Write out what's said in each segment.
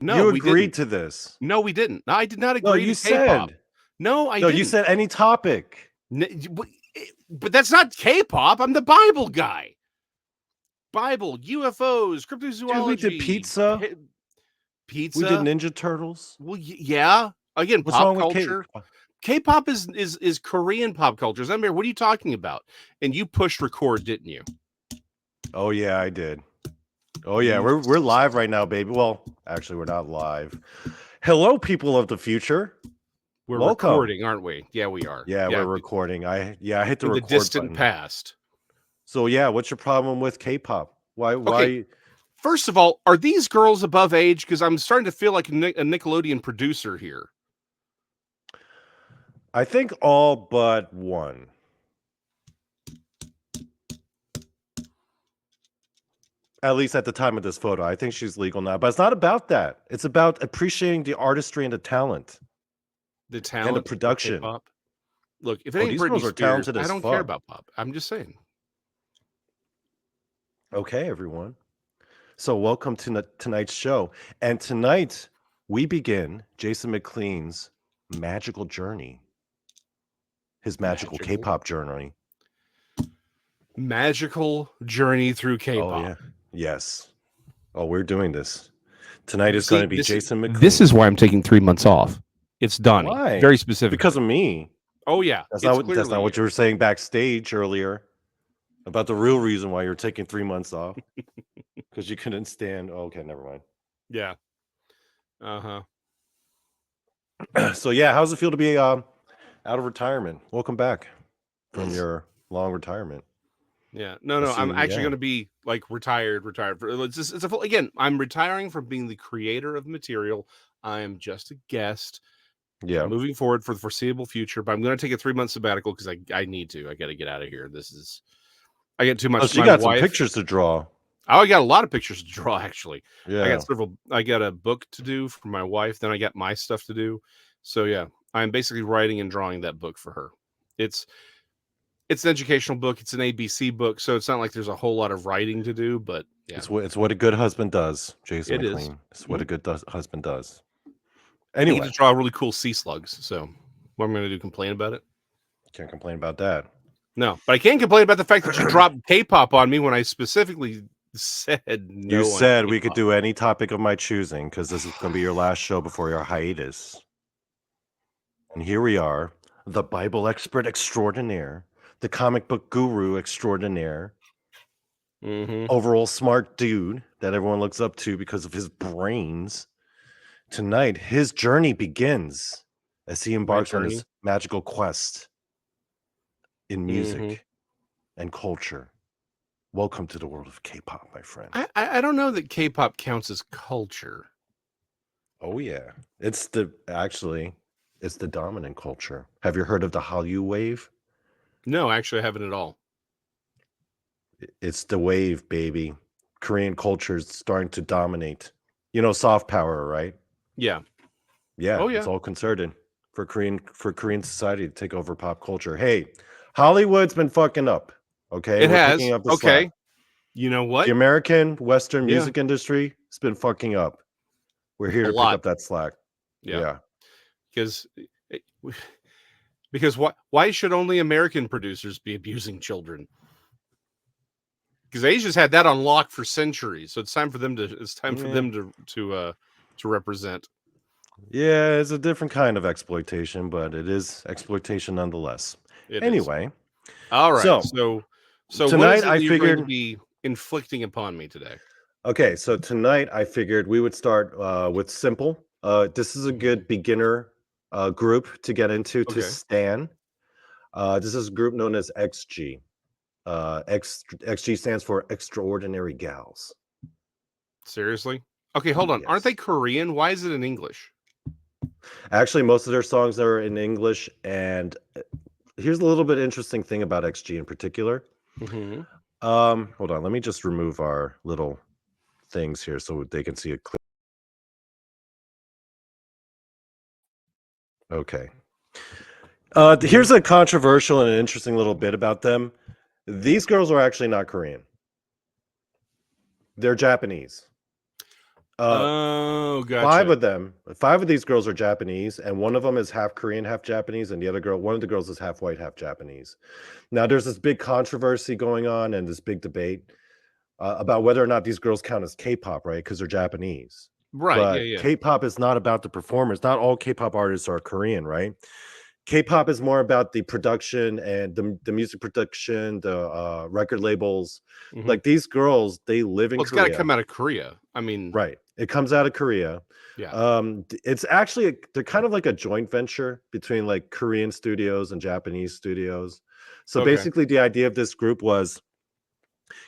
No, You we agreed didn't. to this. No, we didn't. I did not No, agree you to K-pop. said. No, I No, you didn't. said any topic. But that's not K-pop. I'm the Bible guy. Bible, UFOs, Dude, we did cryptozoology, pizza. We did pizza. Ninja Turtles. Well, yeah. Again, What's pop wrong with culture. K-pop is Korean pop culture. Zamir, what are you talking about? And you pushed record, didn't you? Oh yeah, I did. Oh yeah, we're live right now, baby. Well, actually, we're not live. Hello, people of the future. We're Welcome. recording, aren't we? Yeah, we are. Yeah, we're recording. I hit the in the record distant button. past. So yeah, what's your problem with K-pop? Why? Okay. First of all, are these girls above age? Because I'm starting to feel like a Nickelodeon producer here. I think all but one. At least at the time of this photo. I think she's legal now. But it's not about that. It's about appreciating the artistry and the talent. The talent and the production. K-pop. Look, if it ain't these Britney girls are Spears, talented I as don't fuck. care about pop. I'm just saying. Okay, everyone. So welcome to tonight's show. And tonight we begin Jason McLean's magical journey. His magical K-pop journey. Magical journey through K-pop. Oh yeah. Yes. Oh, we're doing this. Tonight is going to be Jason McLean. This is why I'm taking 3 months off. It's Donnie. Why? Very specific. Because of me. Oh yeah. That's not what you were saying backstage earlier about the real reason why you're taking 3 months off. Because you couldn't stand. Oh, okay, never mind. Yeah. Uh-huh. So yeah, how does it feel to be out of retirement? Welcome back from your long retirement. Yeah. No, I'm actually going to be like retired. Again, I'm retiring from being the creator of material. I am just a guest. Yeah. Moving forward for the foreseeable future, but I'm going to take a 3-month sabbatical because I need to. I got to get out of here. I get too much. Oh, so you got some pictures to draw. Oh, I got a lot of pictures to draw, actually. Yeah. I got a book to do for my wife. Then I got my stuff to do. So yeah, I'm basically writing and drawing that book for her. It's an educational book. It's an ABC book. So it's not like there's a whole lot of writing to do, but yeah. It's what a good husband does, Jason McLean. It's what a good husband does. Anyway. I need to draw really cool sea slugs. So what am I going to do? Complain about it? Can't complain about that. No, but I can complain about the fact that you dropped K-pop on me when I specifically said no. You said we could do any topic of my choosing because this is going to be your last show before your hiatus. And here we are, the Bible expert extraordinaire, the comic book guru extraordinaire, overall smart dude that everyone looks up to because of his brains. Tonight, his journey begins as he embarks on his magical quest in music and culture. Welcome to the world of K-pop, my friend. I don't know that K-pop counts as culture. Oh yeah, it's the dominant culture. Have you heard of the Hallyu wave? No, actually, I haven't at all. It's the wave, baby. Korean culture is starting to dominate. You know, soft power, right? Yeah. Yeah. Oh yeah. It's all concerted for Korean society to take over pop culture. Hey, Hollywood's been fucking up. Okay, it has. Picking up the slack. You know what? The American Western music industry has been fucking up. We're here to pick up that slack. Yeah. Because why should only American producers be abusing children? Because Asia's had that on lock for centuries, so it's time for them to represent. Yeah, it's a different kind of exploitation, but it is exploitation nonetheless. Anyway, all right. So tonight I figured going to be inflicting upon me today. Okay, so tonight I figured we would start with Simple. This is a good beginner group to get into to stan. This is a group known as XG. XG stands for Extraordinary Gals. Seriously? Okay, hold on. Yes. Aren't they Korean? Why is it in English? Actually, most of their songs are in English. And here's a little bit interesting thing about XG in particular. Hold on. Let me just remove our little things here so they can see it clear. Okay. Here's a controversial and interesting little bit about them. These girls are actually not Korean. They're Japanese. Uh, Oh, Five gotcha. of them. Five of these girls are Japanese, and one of them is half Korean, half Japanese, and the other girl, one of the girls is half white, half Japanese. Now, there's this big controversy going on and this big debate about whether or not these girls count as K-pop, right? Because they're Japanese. Right. Yeah. But Yeah. K-pop is not about the performers. Not all K-pop artists are Korean, right? K-pop is more about the production and the music production, the record labels. Hmm. Like these girls, they live in Well, it's got to Korea, come out of Korea. I mean, right? It comes out of Korea. yeah. It's actually they're kind of like a joint venture between like Korean studios and Japanese studios. So Okay. basically, the idea of this group was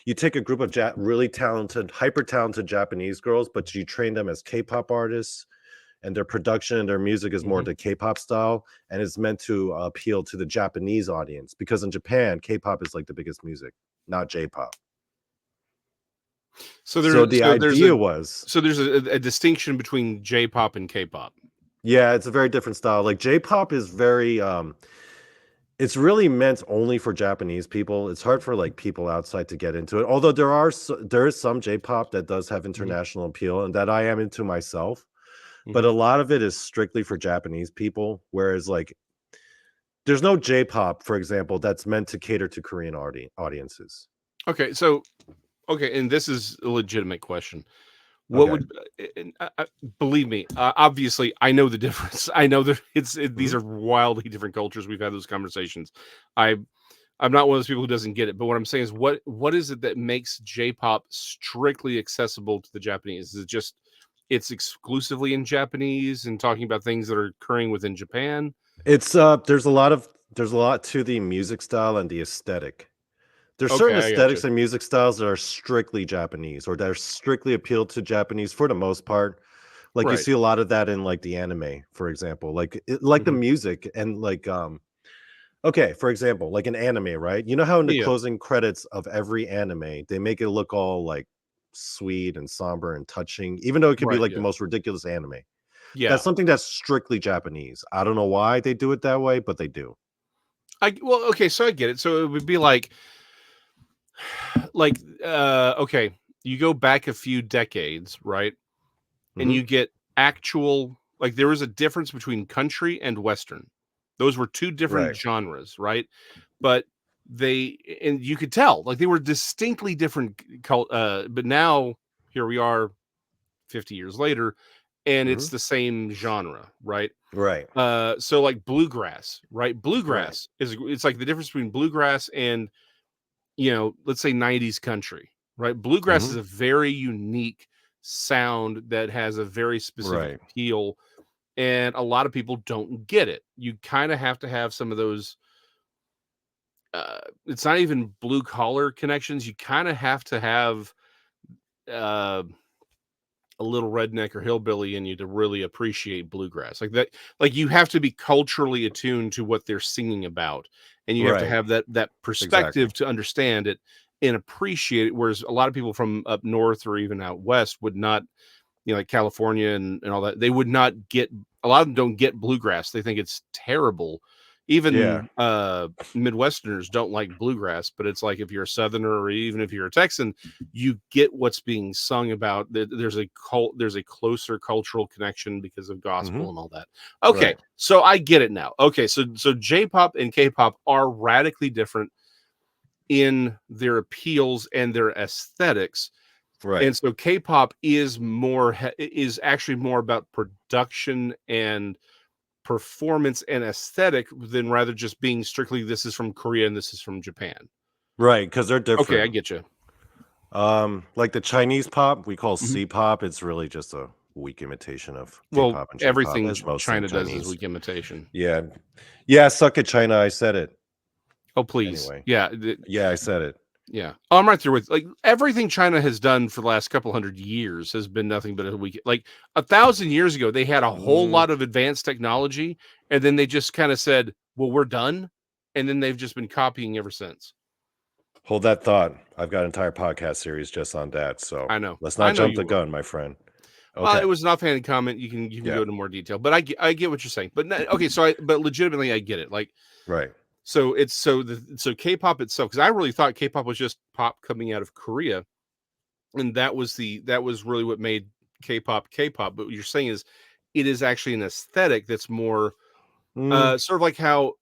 you take a group of really talented, hyper talented Japanese girls, but you train them as K-pop artists, and their production and their music is more Hmm. the K-pop style, and it's meant to appeal to the Japanese audience because in Japan, K-pop is like the biggest music, not J-pop. So So there's the idea was, a distinction between J-pop and K-pop. yeah, it's a very different style. Like J-pop is very it's really meant only for Japanese people. It's hard for like people outside to get into it. Although there is some J-pop that does have Hmm. international appeal and that I am into myself, but Hmm. a lot of it is strictly for Japanese people. Whereas like there's no J-pop, for example, that's meant to cater to Korean audiences. Okay. So okay, and this is a legitimate question. What Okay. would and, believe me? Obviously, I know the difference. I know that these Mhm. are wildly different cultures. We've had those conversations. I I'm not one of those people who doesn't get it. But what I'm saying is, what is it that makes J-pop strictly accessible to the Japanese? Is it just it's exclusively in Japanese and talking about things that are occurring within Japan? It's there's a lot to the music style and the aesthetic. There's certain Okay, I got you. aesthetics and music styles that are strictly Japanese or that are strictly appealed to Japanese for the most part. Like you Right. see a lot of that in like the anime, for example. Like the Hmm. music and like okay, for example, like an anime, right? You know how in the Yeah. closing credits of every anime, they make it look all like sweet and somber and touching, even though it could be Right. like the Yeah. most ridiculous anime. That's Yeah. something that's strictly Japanese. I don't know why they do it that way, but they do. I well, okay, so I get it. So it would be like okay, you go back a few decades, right? And Hmm. you get actual like there was a difference between country and western. Those were two different Right. genres, right? But they and you could tell like they were distinctly different but now here we are 50 years later and Hmm. it's the same genre, right? Right. So like bluegrass, right? Right. Bluegrass is it's like the difference between bluegrass and let's say 90s country, right? Bluegrass Hmm. is a very unique sound that has a very specific Right. appeal, and a lot of people don't get it. You kind of have to have some of those. It's not even blue collar connections. You kind of have to have uh, a little redneck or hillbilly in you to really appreciate bluegrass like that. Like you have to be culturally attuned to what they're singing about, and you have to Right. have that Exactly. perspective to understand it and appreciate it. Whereas a lot of people from up north or even out west would not, like California and all that, they would not get a lot of them don't get bluegrass. They think it's terrible. Yeah. Even Midwesterners don't like bluegrass, but it's like if you're a Southerner or even if you're a Texan, you get what's being sung about. There's a closer cultural connection because of Hmm. gospel and all that. Okay, Right. so I get it now. Okay, so J-pop and K-pop are radically different in their appeals and their aesthetics, Right. and so K-pop is actually more about production and performance and aesthetic than rather just being strictly this is from Korea and this is from Japan. Right. Because they're Okay, I different. get you. Like the Chinese pop we call Mhm. C-pop. It's really just a weak imitation of Well, K-pop and J-pop. everything It's mostly China does is Chinese. weak imitation. Yeah. Yeah. Suck it, China. I said it. Oh, please. Anyway. Yeah, Yeah, I said it. yeah. Oh, I'm right there with like everything China has done for the last couple hundred years has been nothing but a weak. Like 1,000 years ago, they had a whole Mm, lot of advanced technology, and then they just kind of said, "Well, we're done," and then they've just been copying ever since. hold that thought. I've got an entire podcast series just on that. So I know. let's I not know jump you the will. gun, my friend. Well, it Okay. was an offhanded comment. You can Yeah. go into more detail, but I get what you're saying. But okay, but legitimately I get it. Like Right. so K-pop itself, because I really thought K-pop was just pop coming out of Korea, and that was really what made K-pop, K-pop, but what you're saying is it is actually an aesthetic that's more Mm, sort of like how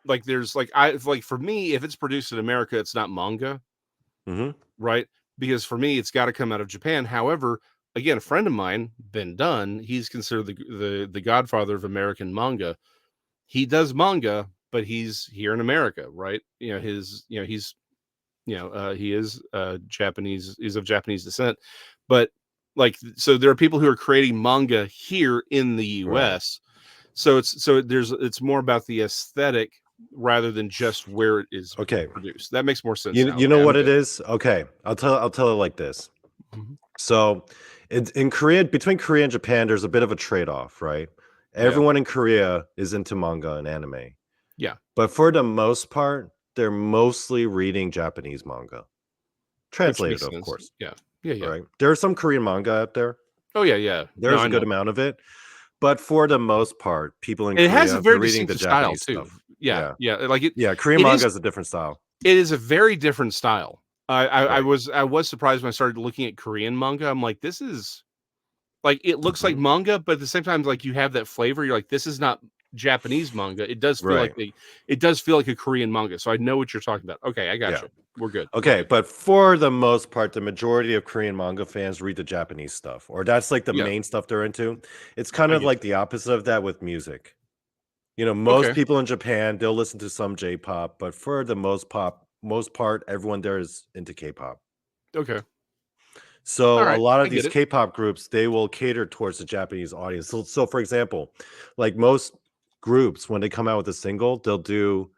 like there's like I like for me, if it's produced in America, it's not manga, hmm right? Because for me, it's got to come out of Japan. However, again, a friend of mine, Ben Dunn, he's considered the godfather of American manga. He does manga, but he's here in America, right? He is Japanese. He's of Japanese descent, but like so, there are people who are creating manga here in the right. U.S. It's more about the aesthetic rather than just where it is Okay. produced. That makes more sense You now. you know Okay, I'm what it good. is? Okay. I'll tell it like this. Mhm. So in Korea, between Korea and Japan, there's a bit of a trade-off, right? Yeah, Everyone in Korea is into manga and anime. yeah, But for the most part, they're mostly reading Japanese manga. which Translated, makes of sense. course, Yeah, yeah, yeah. right? There are some Korean manga out there. Oh yeah, yeah. No, There's I a good know. amount of it. But for the most part, people in And it has a Korea, they're very reading the distinctive style Japanese too. stuff. Yeah, Yeah. yeah. Like it, Yeah, Korean it manga is. is a different style. It is a very different style. Right. I was surprised when I started looking at Korean manga. I'm like, this is like it looks like Mhm. manga, but at the same time, like you have that flavor. You're like, this is not Japanese manga. Right. It does feel like a Korean manga. So I know what you're talking about. Okay, I got Yeah. you. We're good. We're Okay, good. but for the most part, the majority of Korean manga fans read the Japanese stuff, or that's like the Yeah, main stuff they're into. It's kind I of get like you. the opposite of that with music. Most Okay, people in Japan, they'll listen to some J-pop, but for the most part, everyone there is into K-pop. okay. All So a right, lot I of get these it. K-pop groups, they will cater towards the Japanese audience. So for example, like most groups, when they come out with a single, they'll do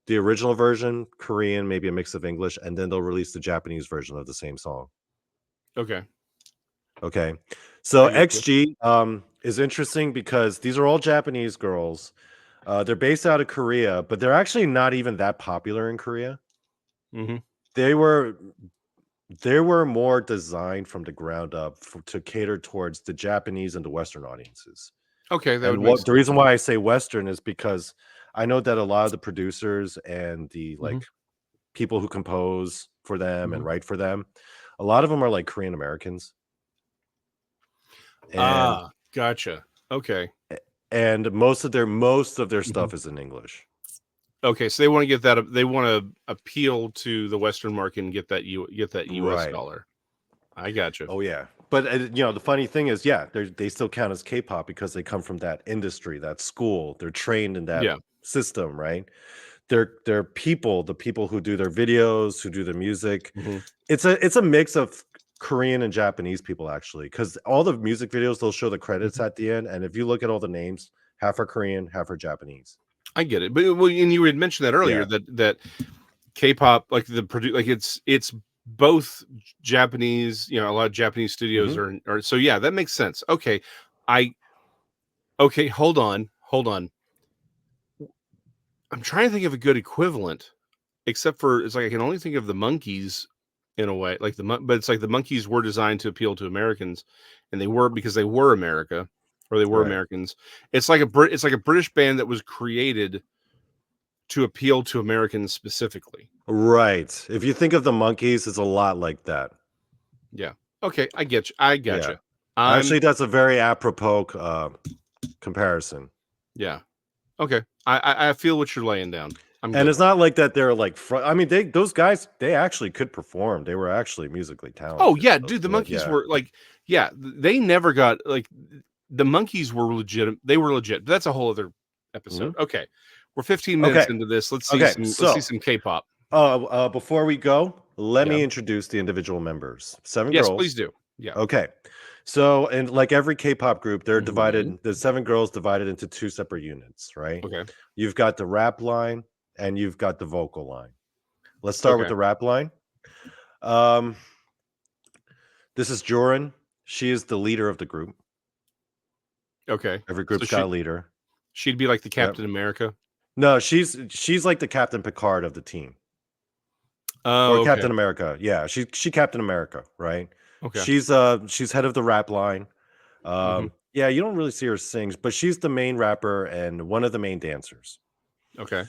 the original version, Korean, maybe a mix of English, and then they'll release the Japanese version of the same song. Okay, Okay. So I get you. XG is interesting because these are all Japanese girls. They're based out of Korea, but they're actually not even that popular in Korea. Hmm. They were they were more designed from the ground up to cater towards the Japanese and the Western audiences. Okay, that would And make what the sense. reason why I say Western is because I know that a lot of the producers and the Hmm. people who compose for them and Hmm. write for them, a lot of them are like Korean Americans. And Ah, gotcha. Okay. and most of their Hmm. stuff is in English. Okay, so they want to get that. They want to appeal to the Western market and get that U.S. Right. dollar. I gotcha. Oh yeah. But the funny thing is, yeah, they still count as K-pop because they come from that industry, that school. They're trained in that Yeah. system, right? They're people, the people who do their videos, who do the music. Hmm. It's a mix of Korean and Japanese people actually, because all the music videos they'll show the credits Hmm. at the end, and if you look at all the names, half are Korean, half are Japanese. I get it, but well, and you had mentioned that earlier Yeah. that K-pop, like like it's both Japanese. A lot of Japanese studios hmm are so yeah, that makes sense. Okay, I okay. Hold on. I'm trying to think of a good equivalent, except for it's like I can only think of the monkeys in a way, like but it's like the monkeys were designed to appeal to Americans, and they were because they were America or they were Right. Americans. It's like a British band that was created to appeal to Americans specifically. Right. If you think of the monkeys, it's a lot like that. Yeah. Okay, I get you. I got Yeah. you. I'm Actually, that's a very apropos comparison. yeah. Okay. I feel what you're laying down. I'm And good. it's not like that they're like I mean, those guys, they actually could perform. They were actually musically Oh talented. yeah, So, dude. The like, monkeys yeah. were like, yeah, they never got like the monkeys were legit. They were legit. But that's a whole other episode. Mhm. Okay, we're 15 minutes Okay. into this. Okay. Let's see So, some K-pop. before we go, let Yeah. me introduce the individual members. 7 Yes, please girls. do. Yeah. Okay. So, and like every K-pop group, they're Mhm. divided, the 7 girls divided into 2 separate units, right? Okay. You've got the rap line and you've got the vocal line. Let's start with Okay. the rap line. Um, this is Joran. She is the leader of the group. Okay. Every So group's got a leader. she'd be like the Yep. Captain America. No, she's like the Captain Picard of the team. Or Oh, okay. Captain America. Yeah, she Captain America, right? Okay. She's head of the rap line. Hmm. Yeah, you don't really see her sing, but she's the main rapper and one of the main dancers. Okay.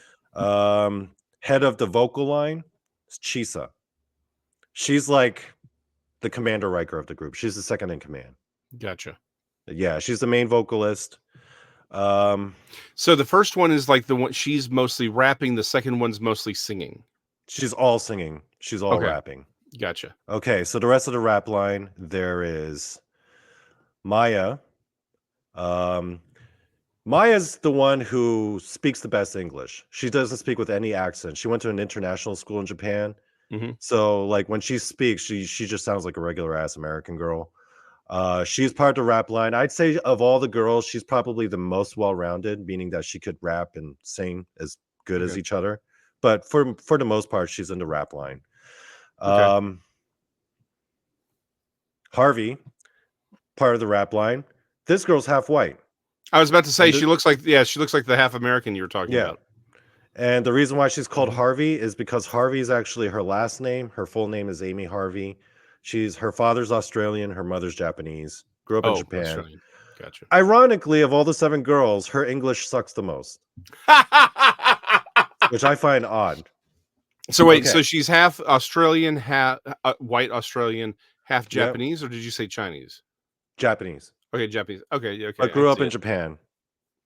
Head of the vocal line is Chisa. She's like the commander Riker of the group. She's the second in command. Gotcha. Yeah, she's the main vocalist. So the first one is like the one she's mostly rapping. The second one's mostly singing. She's all singing. She's all rapping. Gotcha. Okay, so the rest of the rap line, there is Maya. Maya's the one who speaks the best English. She doesn't speak with any accent. She went to an international school in Japan. Mm-hmm. So like when she speaks, she just sounds like a regular ass American girl. She's part of the rap line. I'd say of all the girls, she's probably the most well-rounded, meaning that she could rap and sing as good as each other. But for the most part, she's in the rap line. Harvey, part of the rap line. This girl's half white. I was about to say she looks like the half American you were talking about. And the reason why she's called Harvey is because Harvey is actually her last name. Her full name is Amy Harvey. Her father's Australian, her mother's Japanese. Grew up in Japan. Australian. Gotcha. Ironically, of all the 7 girls, her English sucks the most, which I find odd. So wait, so she's half Australian, half white Australian, half Japanese, or did you say Chinese? Japanese. Okay, Japanese. Okay. But grew up in Japan.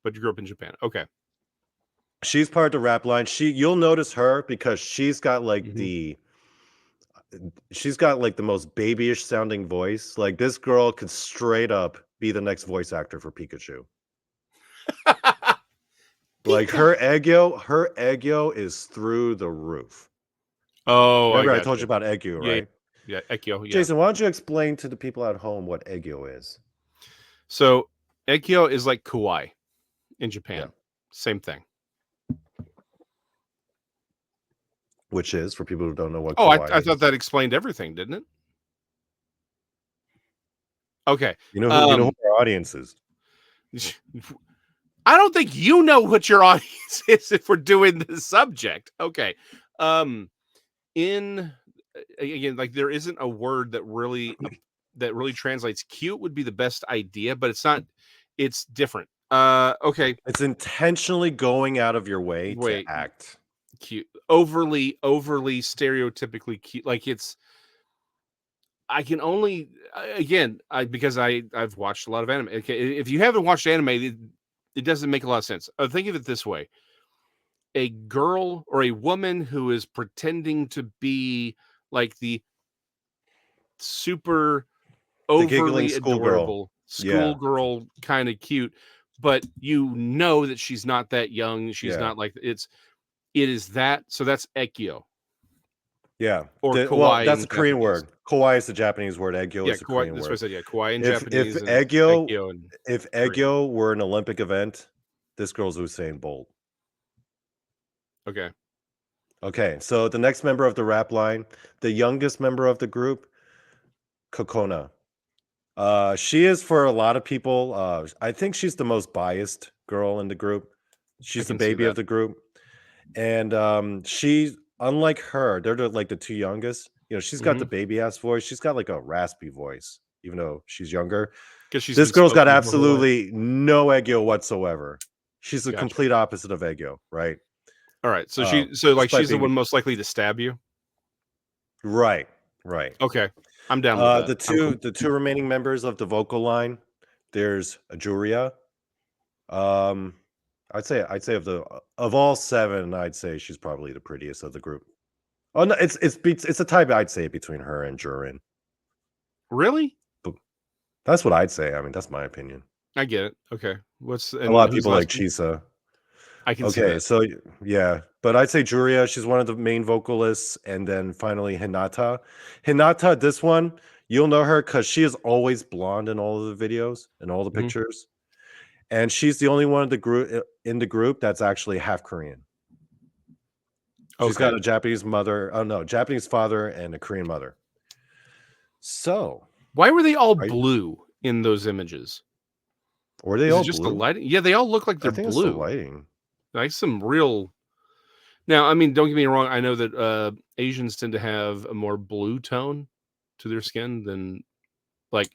But you grew up in Japan. Okay. She's part of the rap line. You'll notice her because she's got like the most babyish sounding voice. Like this girl could straight up be the next voice actor for Pikachu. Like her eggyo is through the roof. Oh, remember I told you about eggyo, right? Yeah, eggyo. Yeah. Jason, why don't you explain to the people at home what eggyo is? So eggyo is like kawaii in Japan. Same thing. Which is, for people who don't know what kawaii I thought that explained everything, didn't it? Okay. You know who our audience is. I don't think you know what your audience is if we're doing the subject. Okay. Again, like there isn't a word that really translates. Cute would be the best idea, but it's not. It's different. Okay. It's intentionally going out of your way to act cute, overly stereotypically cute. Like I can only because I've watched a lot of anime. Okay, if you haven't watched anime, it doesn't make a lot of sense. Think of it this way: a girl or a woman who is pretending to be like the super overly adorable schoolgirl kind of cute, but you know that she's not that young. She's not like it is that. So that's eggyo. Yeah. Or kawaii. That's a Korean word. Kawaii is the Japanese word. Eggyo is the Korean word. That's what I said. Yeah, kawaii in Japanese. If eggyo were an Olympic event, this girl's Usain Bolt. Okay. So the next member of the rap line, the youngest member of the group, Kokona. She is, for a lot of people, I think she's the most biased girl in the group. She's the baby of the group. And she, unlike her, they're like the 2 youngest. You know, she's got the baby ass voice. She's got like a raspy voice, even though she's younger. This girl's got absolutely no eggyo whatsoever. She's the complete opposite of eggyo, right? All right. So she's the one most likely to stab you. Right. Okay. I'm down with that. The two remaining members of the vocal line, there's Ajuria. I'd say of all 7, I'd say she's probably the prettiest of the group. Oh no, it's a tie. I'd say between her and Jurin. Really? That's what I'd say. I mean, that's my opinion. I get it. Okay. A lot of people like Chisa. I can see that. So yeah, but I'd say Juria, she's one of the main vocalists, and then finally Hinata. Hinata, this one, you'll know her because she is always blonde in all of the videos and all the pictures. And she's the only one in the group that's actually half Korean. She's got a Japanese mother. Oh no, Japanese father and a Korean mother. So why were they all blue in those images? Were they all just blue? The lighting? Yeah, they all look like they're I think blue. It's the lighting. Like some real. Now, I mean, don't get me wrong. I know that Asians tend to have a more blue tone to their skin than like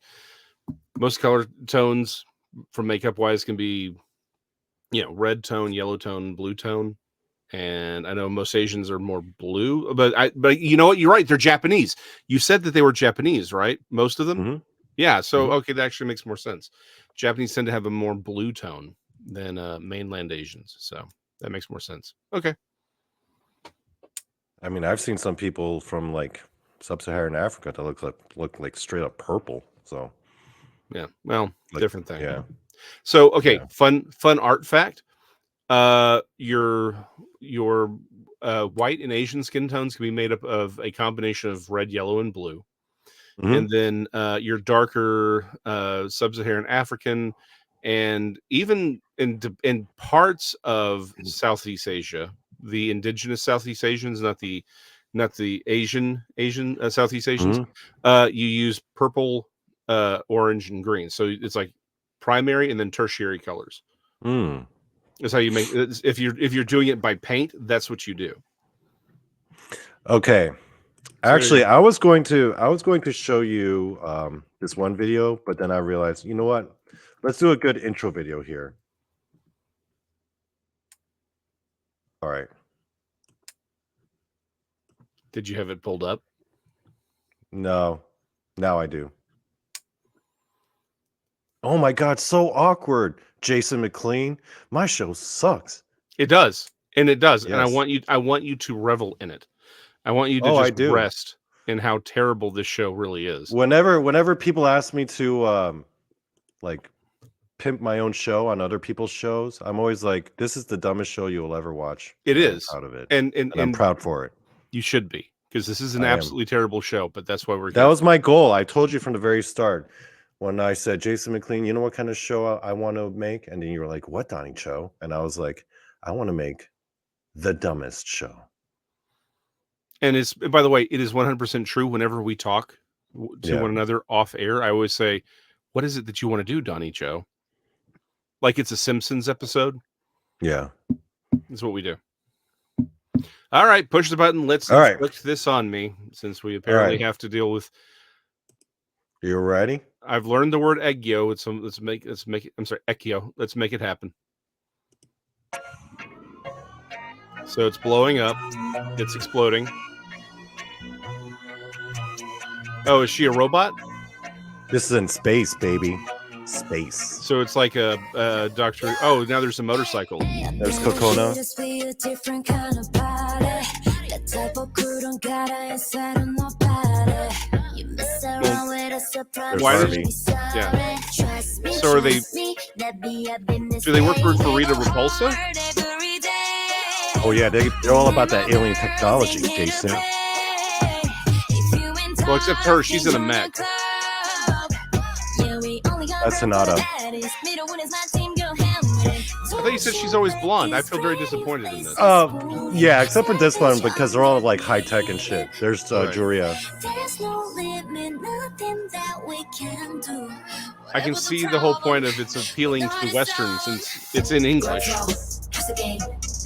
most color tones from makeup wise can be, red tone, yellow tone, blue tone. and I know most Asians are more blue. But you know what? You're right. They're Japanese. You said that they were Japanese, right? Most of them. Mm-hmm. Yeah. So Mm-hmm. okay, that actually makes more sense. Japanese tend to have a more blue tone than mainland Asians, so that makes more sense. Okay. I mean, I've seen some people from like sub-Saharan Africa that look like straight up purple. So Yeah. Well, like, different thing. yeah, So okay, yeah. fun art fact. Your white and Asian skin tones can be made up of a combination of red, yellow, and blue. Mm-hmm. And then your darker sub-Saharan African, and even in parts of Southeast Asia, the indigenous Southeast Asians, not the Asian Southeast Asians, Mm-hmm. you use purple, orange, and green. So it's like primary and then tertiary colors. Mm. That's how you make. If you're doing it by paint, that's what you do. Okay. So Actually, I was going to show you this one video, but then I realized, you know what? Let's do a good intro video here. All right. did you have it pulled up? No. Now I do. Oh my God, so awkward. Jason McLean. My show sucks. It does, and it does, and I Yes. want you to revel in it. I want you to Oh, I just do. rest in how terrible this show really is. Whenever people ask me to like pimp my own show on other people's shows, I'm always like, this is the dumbest show you will ever watch. It And I am is, proud of it. and And I'm proud for it. you should be, because this is an I am. absolutely terrible show. But that's why we're That here. was my goal. I told you from the very start when I said, Jason McLean, you know what kind of show I want to make? And then you were like, what, Donnie Cho? And I was like, I want to make the dumbest show. And it's, by the way, it is 100% true. Whenever we talk to one another off air, I always say, "What is it that you want to do, Donnie Joe?" Like it's a Simpsons episode. Yeah. That's what we do. All right, push the button. Let's All right. inflict this on me, since we apparently have to deal with. You ready? I've learned the word eggyo. Let's make it. I'm sorry, ekyo. Let's make it happen. So it's blowing up. It's exploding. Oh, is she a robot? This is in space, baby. Space. So it's like a Doctor. Oh, now there's a motorcycle. There's Kokona. There's Harvey. Yeah. So are they? Do they work for Rita Repulsa? Oh yeah, they're all about that alien technology, Jason. Well, except her, she's in a mech. That's Sonata. I thought you said she's always blonde. I feel very disappointed in this. Yeah, except for this one because they're all like high tech and shit. There's Juria. I can see the whole point of it's appealing to Western since it's in English.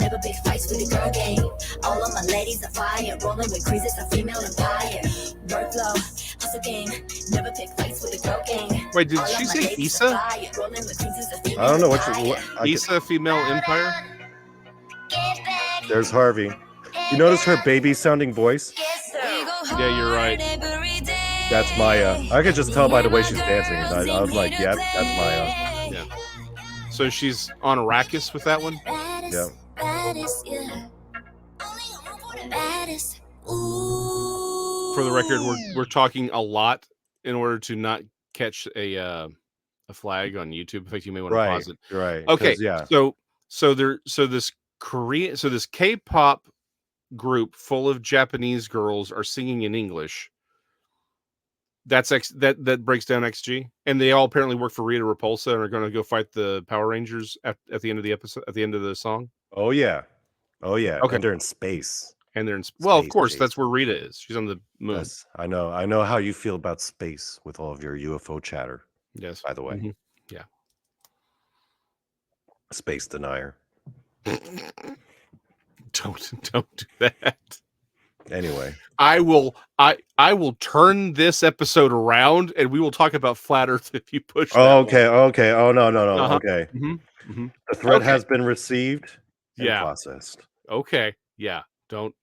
Never big fights with the girl game. All of my ladies are fire, rolling with creases, a female empire. Workflow, hustle game. Never pick fights with the girl game. Wait, did she say Issa? I don't know what Issa female empire? There's Harvey. You notice her baby sounding voice? Yeah, you're right. That's Maya. I could just tell by the way she's dancing. I was like, yep, that's Maya. Yeah. So she's on Arrakis with that one? Yeah. For the record, we're talking a lot in order to not catch a flag on YouTube. In fact, you may want to pause it. Right. Okay. Yeah. So this K-pop group full of Japanese girls are singing in English. That breaks down XG, and they all apparently work for Rita Repulsa and are going to go fight the Power Rangers at the end of the episode, at the end of the song. Oh yeah. Okay. And they're in space. And they're in well, of course, Jason. that's where Rita is. She's on the moon. Yes, I know how you feel about space with all of your UFO chatter. Yes. By the way. Mm-hmm. Yeah. Space denier. Don't do that. Anyway, I will turn this episode around, and we will talk about flat Earth if you push. Okay. Oh no. Uh-huh. Okay. Mm-hmm. Mm-hmm. The threat has been received and processed. Okay. Yeah. Don't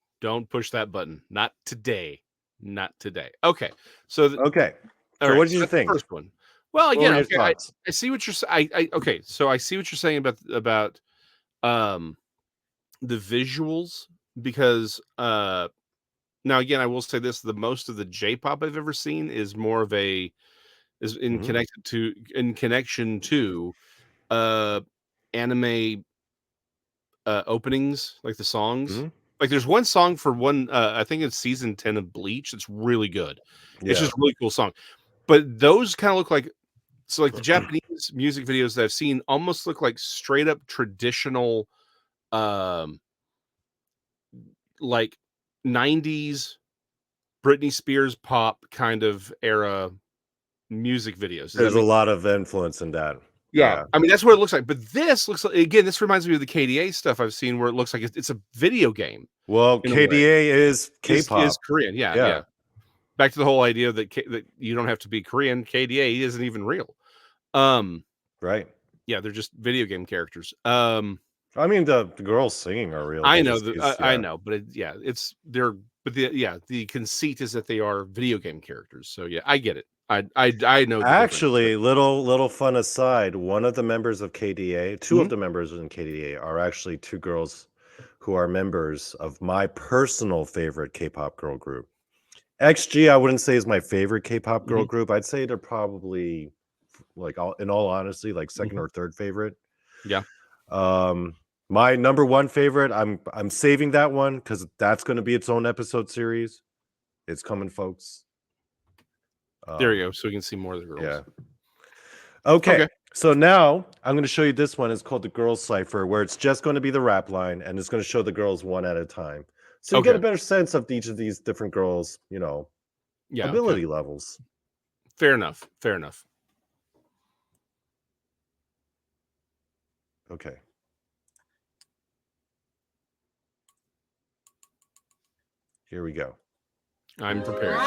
push that button. Not today. Not today. Okay. So Okay. all So right. what did So you that's the think? first one. Well, What again, were your okay. thoughts? I see what you're saying. Okay. So I see what you're saying about um the visuals because now again I will say this: the most of the J-pop I've ever seen is more of a is Mhm. in connection to uh anime openings, like the songs. Mhm. Like there's one song for one I think it's season 10 of Bleach. It's really good. It's Yeah. just a really cool song. But those kind of look like so like the Japanese music videos that I've seen almost look like straight up traditional um like 90s Britney Spears pop kind of era music videos. Does that There's a make lot of influence in that. Yeah, Yeah. I mean, that's what it looks like, but this looks like again, this reminds me of the KDA stuff I've seen where it looks like it's a video game Well, in a way. KDA is Is K-pop. Korean, yeah, Yeah. yeah. Back to the whole idea that that you don't have to be Korean, KDA isn't even real. Um, Right. yeah, they're just video game characters. I mean, the girls singing are real. I They know just that use I yeah. know, but yeah, it's they're but the conceit is that they are video game characters. So yeah, I get it. I know the difference. Actually, little fun aside, one of the members of KDA, two of Mhm, the members in KDA are actually two girls who are members of my personal favorite K-pop girl group. XG, I wouldn't say is my favorite K-pop girl mhm, group. I'd say they're probably in all honesty, like second mhm. or third favorite. Yeah, Um, my number one favorite, I'm saving that one because that's going to be its own episode series. It's coming, folks. there you Um, go. So we can see more of the girls. yeah. Okay. Okay, So now I'm going to show you this one. It's called the Girls Cipher, where it's just going to be the rap line and it's going to show the girls one at a time. So you get a okay, better sense of each of these different girls, yeah, okay. ability levels. Fair enough. Fair enough. Okay. Here we go. I'm prepared.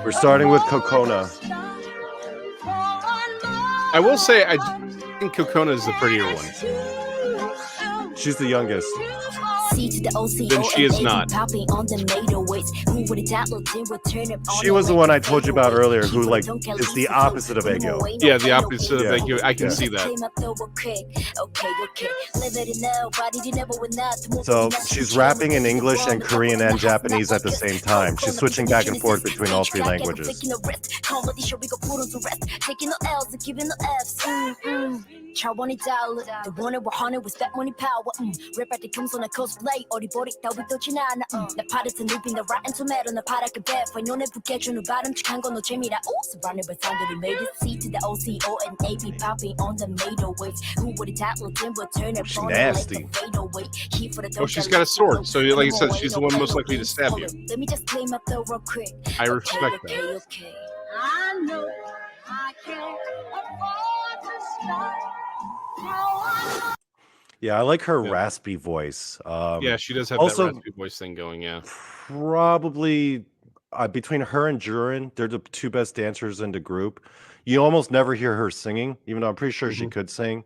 We're starting with Kokona. I will say I think Kokona is the prettier one. She's the youngest. Then she is not. She was the one I told you about earlier who like is the opposite of Egyo. Yeah, the opposite of Yeah. Egyo. I can Yeah. see that. So she's rapping in English and Korean and Japanese at the same time. She's switching back and forth between all three languages. 차원이 달라 The one we're hunting with that money power 랩 할때 겸손한 cosplay 어디 버리 따위 떠진 않아 나 파릇한 눕인 나 rotten tomato 나 파랗게 배포 눈에 붓게 주는 바람직한 건 너 재미라 surrounded by 사람들이 made it C to the OCO and AB popping on the middle waves who would it tackle then we'll turn it She's nasty. Oh, she's got a sword. So like I said, she's the one most likely to stab you. Let me just claim up though real quick I respect that. okay. I know I can't afford to stop. Yeah, I like her Yeah. raspy voice. Yeah, she does have also- that raspy voice thing going. Yeah. Probably between her and Jurin, they're the two best dancers in the group. You almost never hear her singing, even though I'm pretty sure she Mhm. could sing.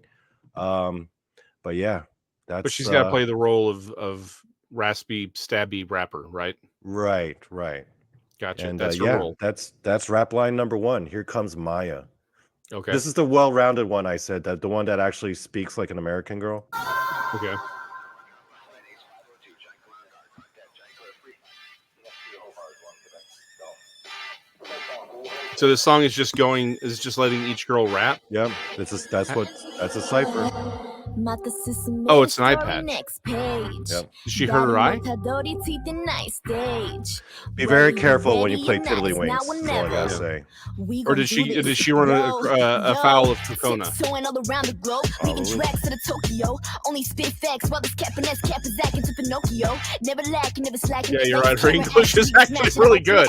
But yeah, that's But she's got to play the role of raspy, stabby rapper, right? right. Gotcha. And That's her yeah, role. that's rap line number one. Here comes Maya. Okay. This is the well-rounded one I said, that the one that actually speaks like an American girl. Okay. So this song is just letting each girl rap. Yep, that's a cipher. Oh, it's an iPad. Next page. Yep. Did she hurt her eye? Be very careful when you play Tiddlywinks. That's all I gotta say. Or did she run afoul of Kokona? Yeah, you're right. Her English is actually really good.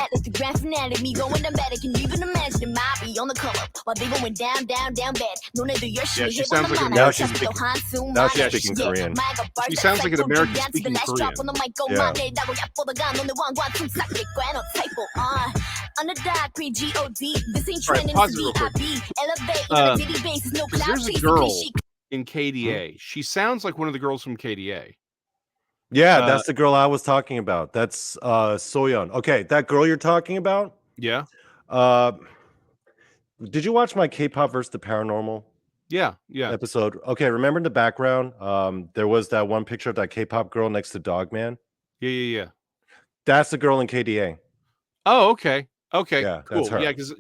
Yeah, she sounds like an Now she's Yeah, speaking Korean. She sounds like an American speaking Korean. Yeah. Alright, pause it real quick. 'Cause there's a girl in KDA. She sounds like one of the girls from KDA. Yeah, that's the girl I was talking about. That's Soyeon. Okay, that girl you're talking about. Yeah. Did you watch my K-pop versus the paranormal? Yeah. Episode? Okay, remember in the background, there was that one picture of that K-pop girl next to Dogman. Yeah. That's the girl in KDA. Oh, okay. Okay. Yeah, cool. that's her. Yeah, because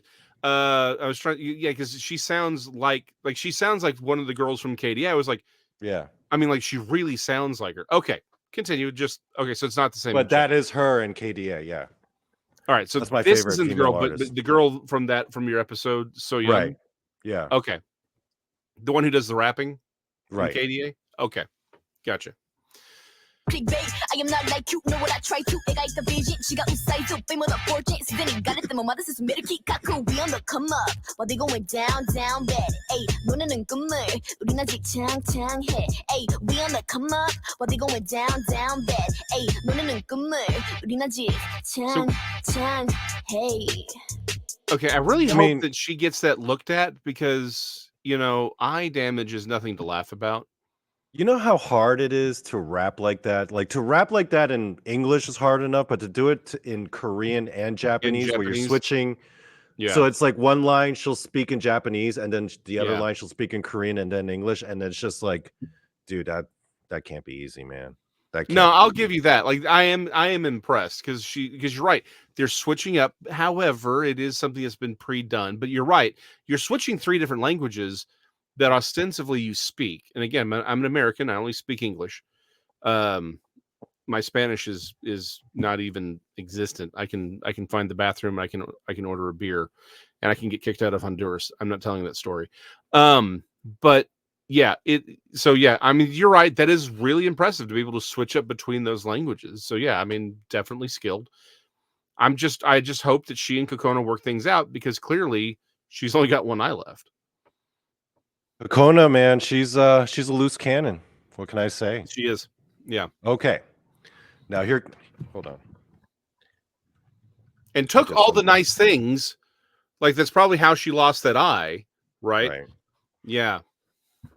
I was trying. Yeah, because she sounds like she sounds like one of the girls from KDA. I was like, yeah. I mean, like she really sounds like her. Okay, continue. Just okay. So it's not the same. But that is her in KDA. Yeah. All right. So that's my this favorite isn't the female girl, artist. but the girl from your episode, So Young. Right. Yeah. Okay. The one who does the rapping. Right. From KDA. Okay. Gotcha. clickbait. I am not like you, know what I try to. 내가 있던 vision, 지가 웃사이도 빼면 unfortunate. 시대는 가릴 때만 맞아 스스로 매력이 갖고 we on the come up. While they going down bad. Ayy, 노래는 꿈을, 우린 아직 창창해. Ayy, we on the come up. While they going down bad. Ayy, 노래는 꿈을, 우린 아직 창창해. Okay, I really hope that she gets that looked at because, eye damage is nothing to laugh about. You know how hard it is to rap like that? Like to rap like that in English is hard enough, but to do it in Korean and Japanese, where you're switching. Yeah. So it's like one line she'll speak in Japanese and then the other line she'll speak in Korean and then English. And it's just like, dude, that can't be easy, man. No, I'll give you that. Like I am impressed because you're right. They're switching up. However, it is something that's been pre-done, but you're right. You're switching 3 different languages that ostensibly you speak. And again, I'm an American. I only speak English. My Spanish is not even existent. I can find the bathroom. I can order a beer, and I can get kicked out of Honduras. I'm not telling that story. But yeah, I mean, you're right. That is really impressive to be able to switch up between those languages. So yeah, I mean, definitely skilled. I just hope that she and Kokona work things out because clearly she's only got one eye left. Kokona, man, she's a loose cannon. What can I say? She is. Yeah. Okay. Now hold on. And took all the nice things. Like that's probably how she lost that eye, right? Right. Yeah.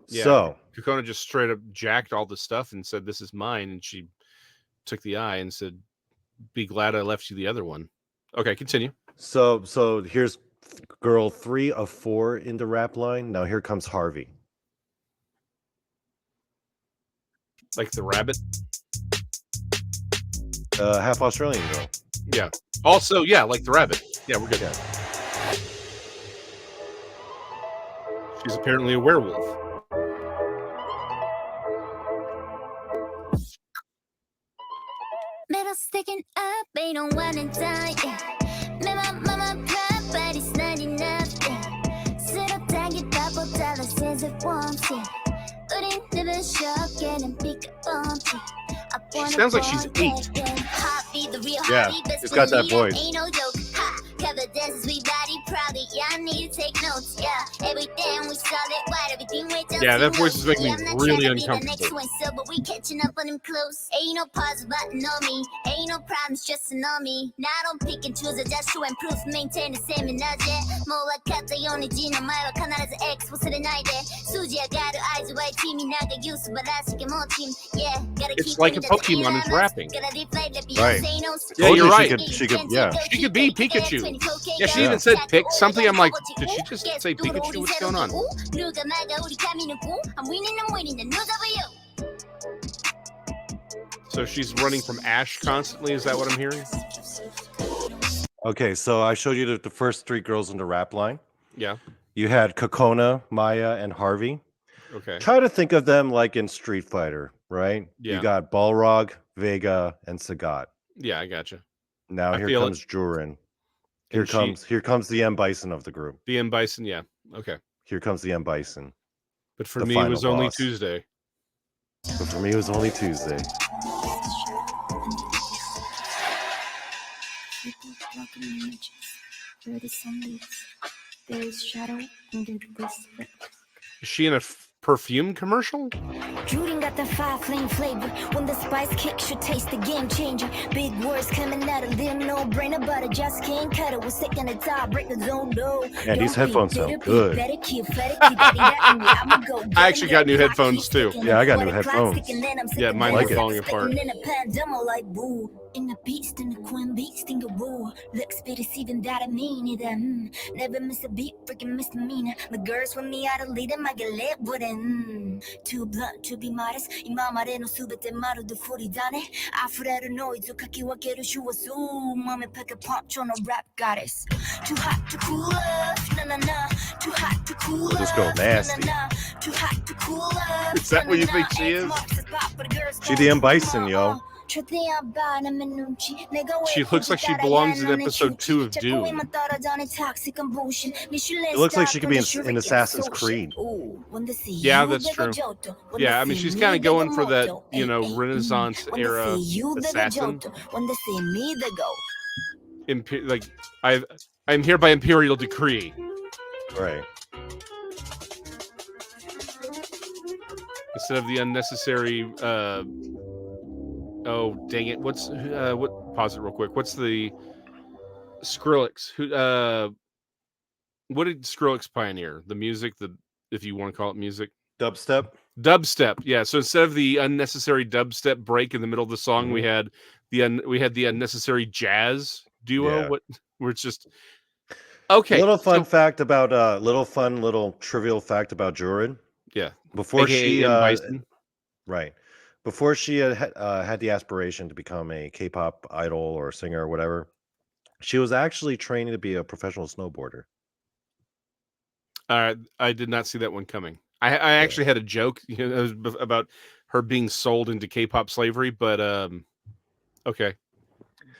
So Kokona just straight up jacked all the stuff and said, "This is mine," and she took the eye and said, "Be glad I left you the other one." Okay, continue. So here's girl 3 of 4 in the rap line. Now here comes Harvey. Like the rabbit. Half Australian girl. Yeah. Also, yeah, like the rabbit. Yeah, we're good. Yeah. She's apparently a werewolf. Metal sticking up, they don't wanna die. My mama pride, but it's not enough. Sit up, tag it, $double says it won't. 우린 never shock, getting big bumpy. Sounds like she's 8. Yeah, it's got that voice. Ain't no joke. Cover dances, we body proudly. Yeah, I need to take notes. Yeah, everything we solid, white, everything we just. Yeah, that voice is making me really uncomfortable. But we catching up on him close. Ain't no pause button on me. Ain't no problem stressing on me. Now I don't pick and choose, I just show and proof. Maintain the same energy. More like cut the only gene on my canals X was the night there. Suji, I got eyes white team, naga use, but I see more team. Yeah, gotta keep. It's like a Pokemon is rapping. Right. Yeah, you're right. She could be Pikachu. Yeah, she even said pick something. I'm like, did she just say Pikachu? What's going on? So she's running from Ash constantly. Is that what I'm hearing? Okay, so I showed you the first 3 girls in the rap line. Yeah. You had Kokona, Maya, and Harvey. Okay. Try to think of them like in Street Fighter, right? Yeah. You got Balrog, Vega, and Sagat. Yeah, I gotcha. Now here comes Jurin. Here comes the M Bison of the group. The M Bison, yeah. Okay. Here comes the M Bison. But for me, it was only Tuesday. But for me, it was only Tuesday. Where the sun lives, there is shadow under this. Is she in a perfume commercial? Jurin got the fire flame flavor. When the spice kicks, you taste the game changer. Big words coming out of them, no brainer, but I just can't cut it. We're sick in the top, break the zone, no. Man, these headphones sound good. I actually got new headphones too. Yeah, I got new headphones. Yeah, mine like were it. falling apart. In the beast, in the queen beast, in the woo. Looks better, even that I mean it. Never miss a beat, freaking misdemeanor. The girls with me are the leader, my galette wouldn't. Too blunt to be modest. 이마말에는 수백대 말로도 풀이 다네. 아프라를 노이즈 카키와케를 주워수. mommy pack a punch on a rap goddess. Too hot to cool off, na na na. Too hot to cool off. This girl nasty. Too hot to cool off. Is that what you think she is? She the M. Bison, yo. She looks like she belongs in episode 2 of Dune. It looks like she could be in Assassin's Creed. Yeah, that's true. Yeah, I mean, she's kind of going for that, you know, Renaissance era assassin. Like, I'm here by imperial decree. Right. Instead of the unnecessary. Oh dang it! What? Pause it real quick. What's the Skrillex? What did Skrillex pioneer? The music, if you want to call it music, Dubstep. Dubstep. Yeah. So instead of the unnecessary dubstep break in the middle of the song, we had the unnecessary jazz duo. Yeah. Where it's just okay. Little trivial fact about Jurin. Yeah. Before AKA Bison. Right. Before she had the aspiration to become a K-pop idol or singer or whatever, she was actually training to be a professional snowboarder. I did not see that one coming. I actually had a joke about her being sold into K-pop slavery, but okay.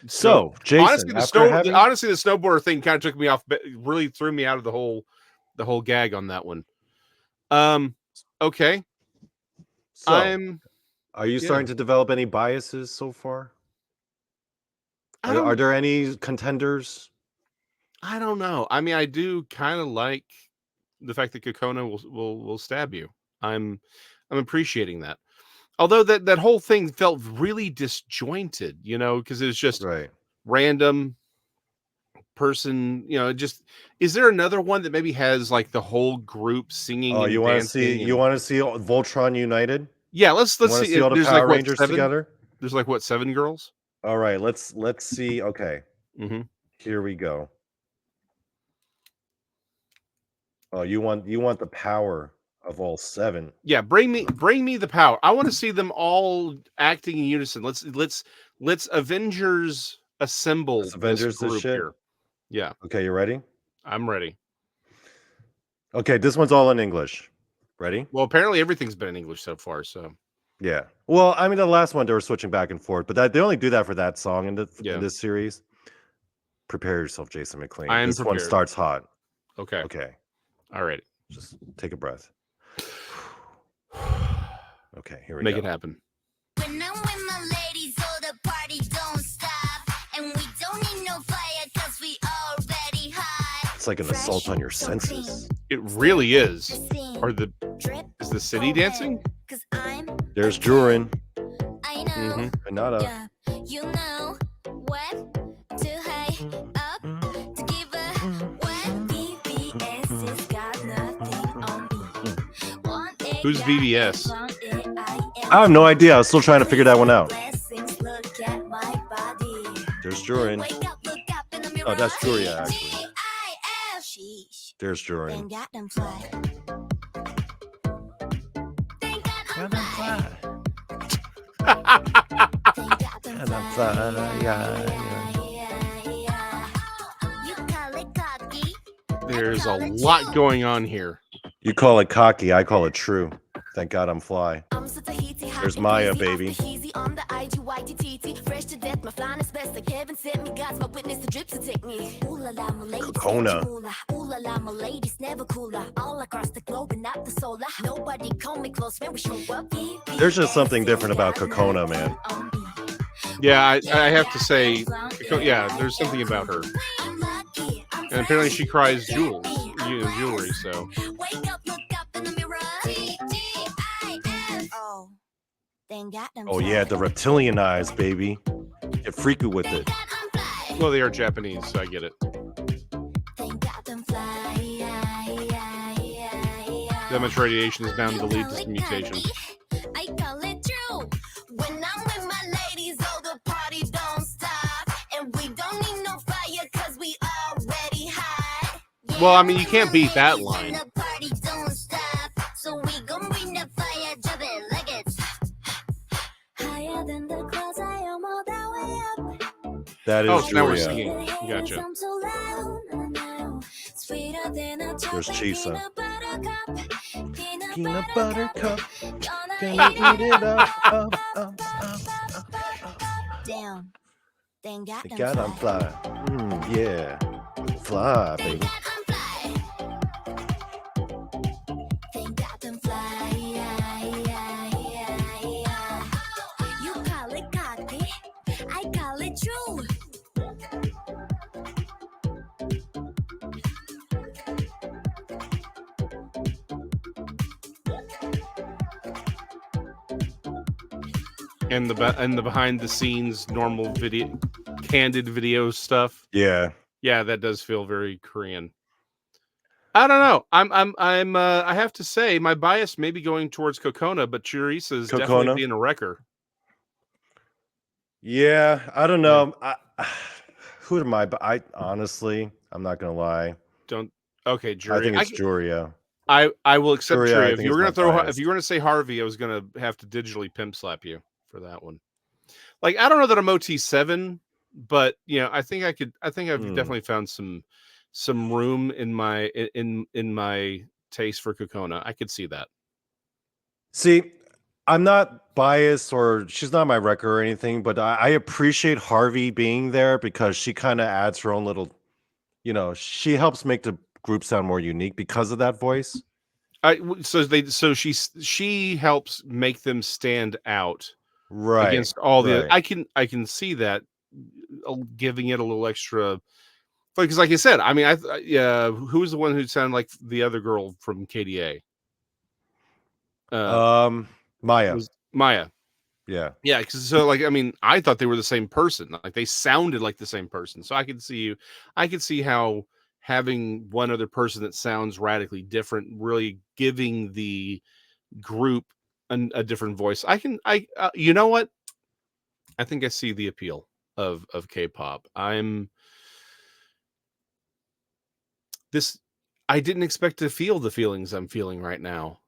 So Jason, honestly, the snowboarder thing kind of took me off, really threw me out of the whole gag on that one. Okay. So, are you starting to develop any biases so far? Are there any contenders? I don't know. I mean, I do kind of like the fact that Kokona will stab you. I'm appreciating that. Although that whole thing felt really disjointed, you know, because it was just random person, you know. Just is there another one that maybe has like the whole group singing? Oh, you want to see Voltron United? Yeah, let's see. All the Power Rangers together. There's like 7 girls? All right, let's see. Okay, here we go. Oh, you want the power of all 7? Yeah, bring me the power. I want to see them all acting in unison. Let's Avengers assemble. Avengers this shit. Here. Yeah. Okay, you ready? I'm ready. Okay, this one's all in English. Ready? Well, apparently everything's been in English so far, so. Yeah. Well, I mean, the last one they were switching back and forth, but they only do that for that song in this series. Prepare yourself, Jason McLean. This one starts hot. Okay. Okay. All right. Just take a breath. Okay, here we go. Make it happen. When I'm with my ladies, all the party don't stop, and we don't need no fire 'cause we already high. It's like an assault on your senses. It really is. Is the city dancing? There's Jurin. I know. Another. You know what to high up to give a what BBS has got nothing on me. Who's VVS? I have no idea. I was still trying to figure that one out. There's Jurin. Oh, that's Juria, actually. There's Jurin. There's a lot going on here. You call it cocky, I call it true. Thank God I'm fly. There's Maya, baby. Kokona. There's just something different about Kokona, man. Yeah, I have to say, yeah, there's something about her. And apparently she cries jewelry, so. Oh yeah, the reptilian eyes, baby. Get freaky with it. Well, they are Japanese, so I get it. That much radiation is bound to lead to some mutations. I call it true. When I'm with my ladies, oh, the party don't stop. And we don't need no fire, cause we already hot. Well, I mean, you can't beat that line. The party don't stop. So we gon' bring the fire, jump it like it's higher than the clouds. I am all that way up. That is Oh, so now we're Julia. singing. Gotcha. There's Chisa. Peanut butter cup. Gonna eat it up. Down. Then got They got on fly. Yeah. Fly, baby. You call it cocky, I call it true. And the behind the scenes normal video, candid video stuff. Yeah. Yeah, that does feel very Korean. I don't know. I have to say my bias may be going towards Kokona, but Choriza's definitely Kokona? being a wrecker. Yeah, I don't know. Who am I? But I honestly, I'm not gonna lie. Okay, I Jury. think it's Juria. I will accept Juria, Jury. I If think you were is gonna my throw, bias. if you were gonna say Harvey, I was gonna have to digitally pimp slap you for that one. Like, I don't know that I'm OT7, but I think I could. I think I've definitely found some room in my taste for Kokona. I could see that. See, I'm not biased or she's not my wrecker or anything, but I appreciate Harvey being there because she kind of adds her own little, she helps make the group sound more unique because of that voice. So she helps make them stand out Right. against all the. right. I can see that giving it a little extra. Because, like I said, I mean, who was the one who sounded like the other girl from KDA? Maya. Was Maya. Yeah. Yeah, because I mean, I thought they were the same person. Like, they sounded like the same person. So I could see how having one other person that sounds radically different, really giving the group a different voice. You know what? I think I see the appeal of K-pop. I didn't expect to feel the feelings I'm feeling right now.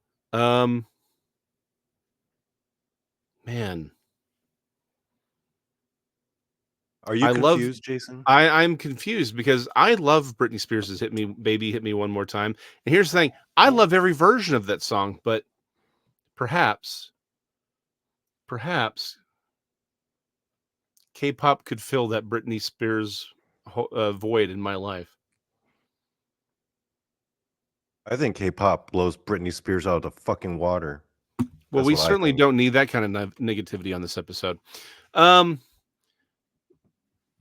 Man. Are you confused, Jason? I'm confused because I love Britney Spears' Hit Me Baby, Hit Me One More Time. And here's the thing, I love every version of that song, but perhaps K-pop could fill that Britney Spears void in my life. I think K-pop blows Britney Spears out of the fucking water. Well, That's we what I certainly think. don't need that kind of negativity on this episode.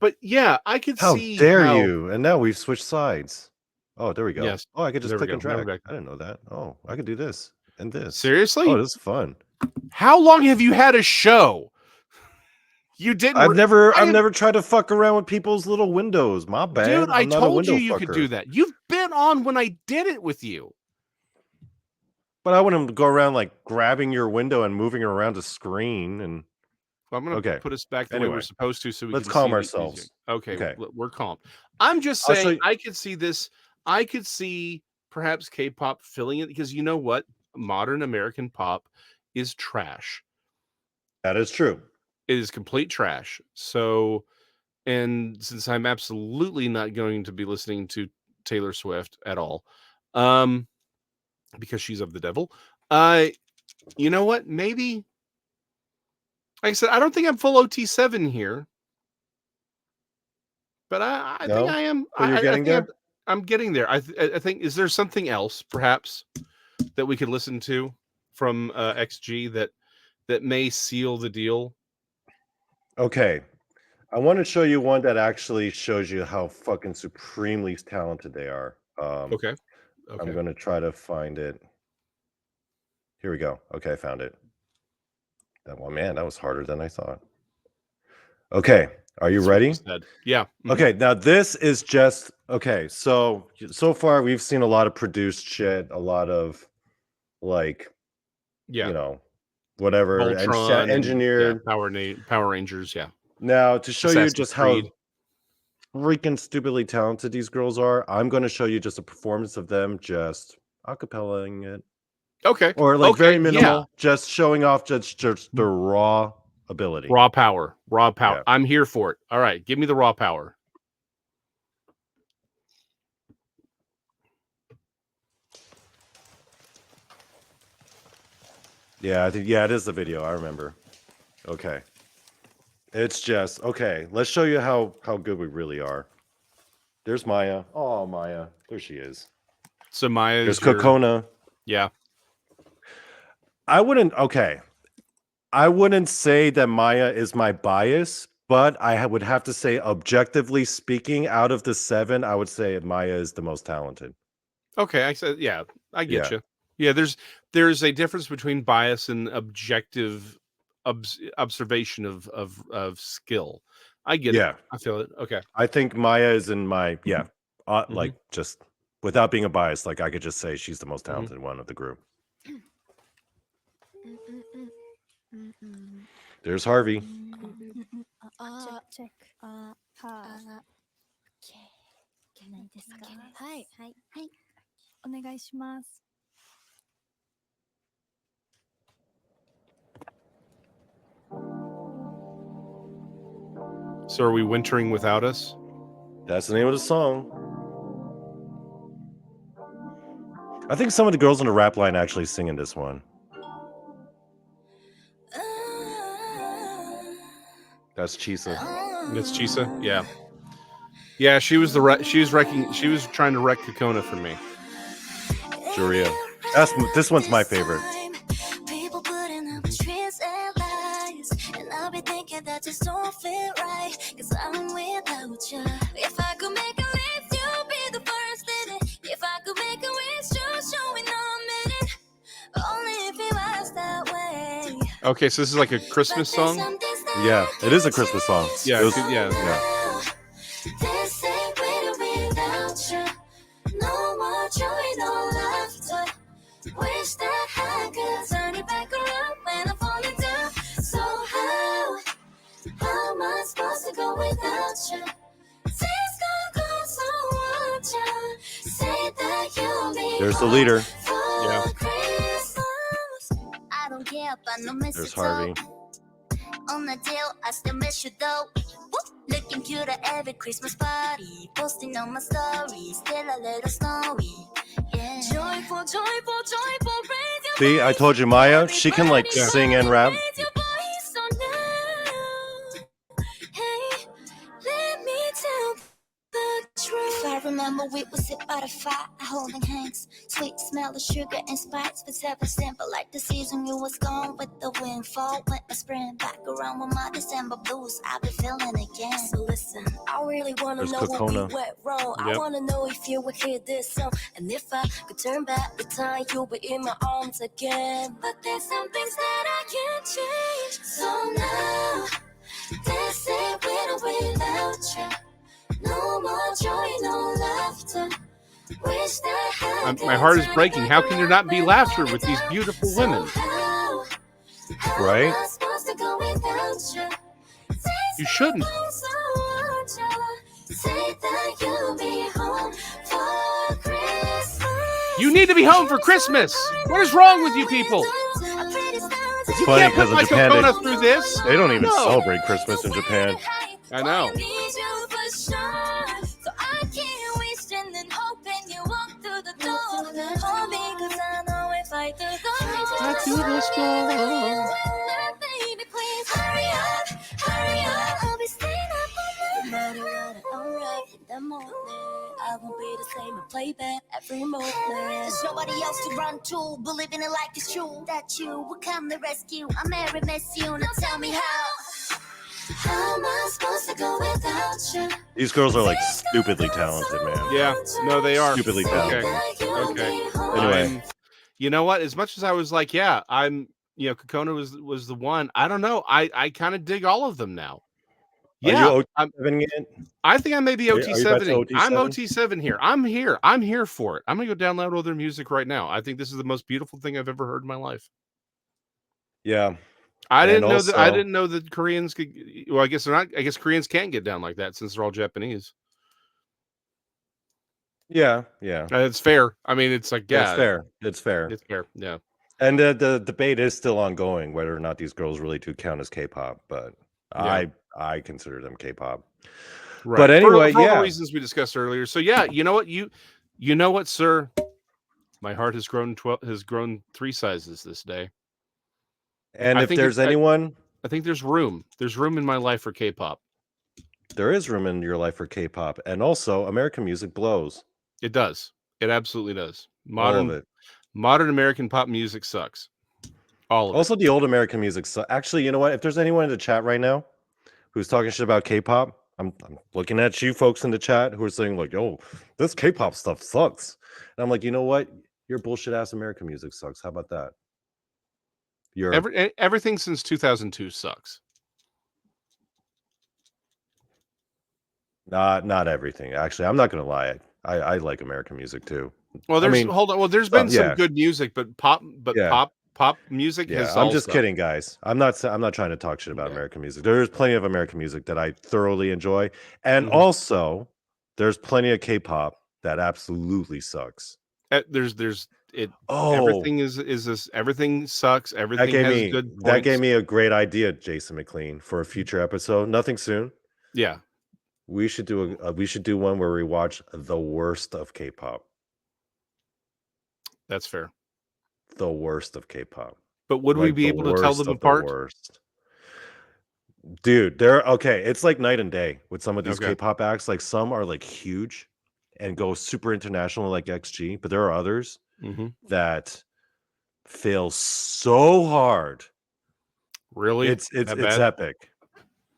But yeah, I could How see dare you? And now we've switched sides. Oh, there we go. Yes. Oh, I could just There we click and go. Now we're drag. back. I didn't know that. Oh, I could do this and this. Seriously? Oh, this is fun. How long have you had a show? You didn't. I've never tried to fuck around with people's little windows. My bad. Dude, I I'm not a told window you could do fucker. that. You've been on when I did it with you. But I wouldn't go around like grabbing your window and moving it around the screen. And Well, I'm going to Okay. put us back the way Anyway, we're supposed to, so we let's can calm see ourselves. Okay, Okay. we're calm. I'm just I'll show saying you- I could see this. I could see perhaps K-pop filling it because you know what? Modern American pop is trash. That is true. It is complete trash. So, and since I'm absolutely not going to be listening to Taylor Swift at all, because she's of the devil, you know what? Maybe, like I said, I don't think I'm full OT7 here, but I think No? I am. But you're I getting think there? I'm getting there. I think, is there something else perhaps that we could listen to from XG that may seal the deal? Okay. I want to show you one that actually shows you how fucking supremely talented they are. Okay. I'm going to try to find it. Here we go. Okay, I found it. That one, man, that was harder than I thought. Okay, are you That's what ready? he said. Yeah. Okay, now this is just okay. So far we've seen a lot of produced shit, a lot of like, Yeah. whatever, and Voltron, engineered. Power Rangers. Yeah. Now to show you Assassin's just Creed. how freaking stupidly talented these girls are, I'm going to show you just a performance of them just acapellaing it, Okay. or like very minimal, Yeah. just showing off just their raw ability. Raw power. Yeah. I'm here for it. All right, give me the raw power. Yeah, I think it is the video. I remember. Okay. It's just okay. Let's show you how good we really are. There's Maya. Oh, Maya. There she is. So Maya There's is your, Kokona. yeah. I wouldn't say that Maya is my bias, but I would have to say, objectively speaking, out of the 7, I would say Maya is the most talented. Okay, I said, yeah, I get Yeah. you. Yeah, there's a difference between bias and objective observation of skill. I get Yeah. it. I feel it. Okay. I think Maya is in my Mhm. like, just without being a bias, like I could just say she's the most Mhm. talented one of the group. There's Harvey. check. ないですか？はい。はい。はい。お願いします。 So are we wintering without us? That's the name of the song. I think some of the girls on the rap line actually singing this one. That's Chisa. It's Chisa. Yeah. Yeah, she was she was trying to wreck Kokona for me. Juria. This one's my favorite. People putting up streets and lies, and I'll be thinking that just don't feel right, 'cause I'm without you. If I could make a list, you'll be the first in it. If I could make a wish, just show me no minute. Only if it was that way. Okay, so this is like a Christmas song? Yeah, it is a Christmas song. Yeah, yeah. This ain't winter without you. No more joy, no laughter. Wish that I could turn it back around when I'm falling down. So how am I supposed to go without you? Days gonna go, so won't you say that you'll be There's the leader. Yeah. I don't care about no mistletoe. There's Harvey. On the deal, I still miss you though. Looking cute at every Christmas party, posting on my stories, still a little snowy. Yeah. Joyful, joyful, joyful, raise your See, I voice. told you, Maya, she can like Yeah. sing and rap. Raise your voice so now. Hey, let me tell the truth. If I remember, we would sit by the fire, holding hands. Sweet smell of sugar and spice for 7 but like the season you was gone with the windfall. Went my spring back around with my December blues. I've been feeling again. So listen, I really wanna There's know Kokona. what we went wrong. Yep. I wanna know if you would hear this song, and if I could turn back the time, you'll be in my arms again. But there's some things that I can't change. So now, this ain't winter without you. No more joy, no laughter. Wish that I My heart is breaking. How can there not be laughter with these beautiful women? Right? You shouldn't. You need to be home for Christmas. What is wrong with you people? It's You funny can't put because in my Japan Kokona through this. they don't even No. celebrate Christmas in Japan. I know. I won't be the same and play back every moment. There's nobody else to run to, believing it like it's true that you will come to rescue. I marry miss you, now tell me how am I supposed to go without you? These girls are like stupidly talented, man. Yeah, no, they are. Stupidly talented. Okay. Anyway. You know what? As much as I was like, yeah, I'm Kokona was the one. I don't know. I kind of dig all of them now. Are you Yeah, OT7 it? I think I may be Are you about to OT7ing. I'm OT7? OT7 here. I'm here. I'm here for it. I'm gonna go download all their music right now. I think this is the most beautiful thing I've ever heard in my life. Yeah. I And didn't know that. I also, didn't know that Koreans could. Well, I guess they're not. I guess Koreans can't get down like that since they're all Japanese. yeah. It's fair. I mean, it's like It's yeah, fair. It's fair. it's fair. Yeah. And the debate is still ongoing whether or not these girls really do count as K-pop, but Yeah. I consider them K-pop. Right. But anyway, for all the yeah. reasons we discussed earlier. So yeah, you know what you know what, sir? My heart has grown 3 sizes this day. And I if think there's anyone, I think there's room. There's room in my life for K-pop. there is room in your life for K-pop, and also American music blows. It does. It absolutely does. All of it. Modern American pop music sucks. All of Also, it. the old American music. So actually, you know what? If there's anyone in the chat right now who's talking shit about K-pop, I'm looking at you folks in the chat who are saying like, "Oh, this K-pop stuff sucks," and I'm like, you know what? Your bullshit ass American music sucks. How about that? Everything since 2002 sucks. Not everything. Actually, I'm not gonna lie. I like American music too. Well, there's been some yeah. good music, but pop music Yeah, has I'm all just sucked. kidding, guys. I'm not trying to talk shit about American music. There's plenty of American music that I thoroughly enjoy, and also there's plenty of K-pop that absolutely sucks. Everything is this. Everything sucks. Everything has good points. That gave me a great idea, Jason McLean, for a future episode. Nothing soon. Yeah, we should do one where we watch the worst of K-pop. That's fair. The worst of K-pop. But would we be able to tell them apart? Dude, it's like night and day with some of these K-pop acts. Like some are like huge and go super international like XG, but there are others that fail so hard. Really? It's epic.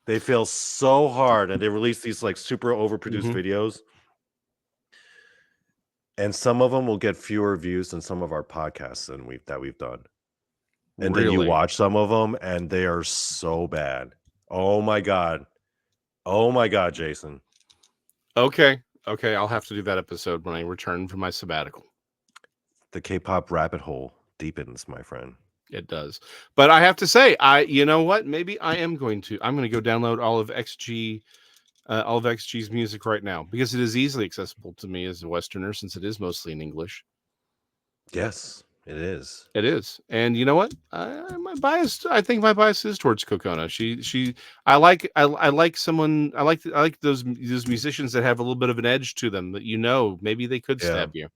They fail so hard and they release these like super overproduced videos. And some of them will get fewer views than some of our podcasts that we've done. And then you watch some of them and they are so bad. Oh my God, Jason. Okay, I'll have to do that episode when I return from my sabbatical. The K-pop rabbit hole deepens, my friend. It does. But I have to say, you know what? Maybe I'm going to go download all of XG's music right now because it is easily accessible to me as a Westerner since it is mostly in English. Yes, it is. It is. And you know what? I think my bias is towards Kokona. I like those musicians that have a little bit of an edge to them that maybe they could stab you.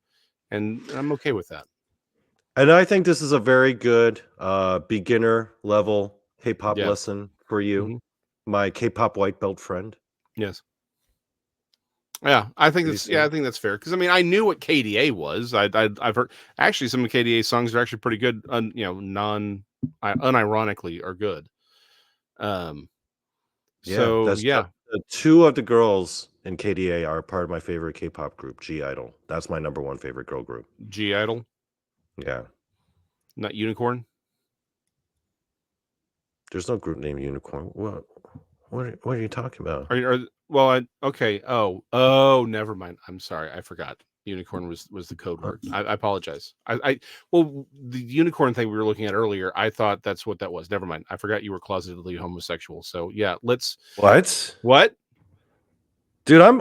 And I'm okay with that. And I think this is a very good beginner level K-pop lesson for you, my K-pop white belt friend. Yes. Yeah, I think that's fair because I mean I knew what KDA was. I've heard actually some of KDA's songs are actually pretty good. Unironically are good. Two of the girls in KDA are part of my favorite K-pop group, G Idol. That's my number one favorite girl group. G Idol. Yeah. Not Unicorn. There's no group named Unicorn. What are you talking about? Okay. Oh, never mind. I'm sorry. I forgot. Unicorn was the code word. I apologize. The unicorn thing we were looking at earlier, I thought that's what that was. Never mind. I forgot you were closetedly homosexual. So yeah, let's. What? Dude, I'm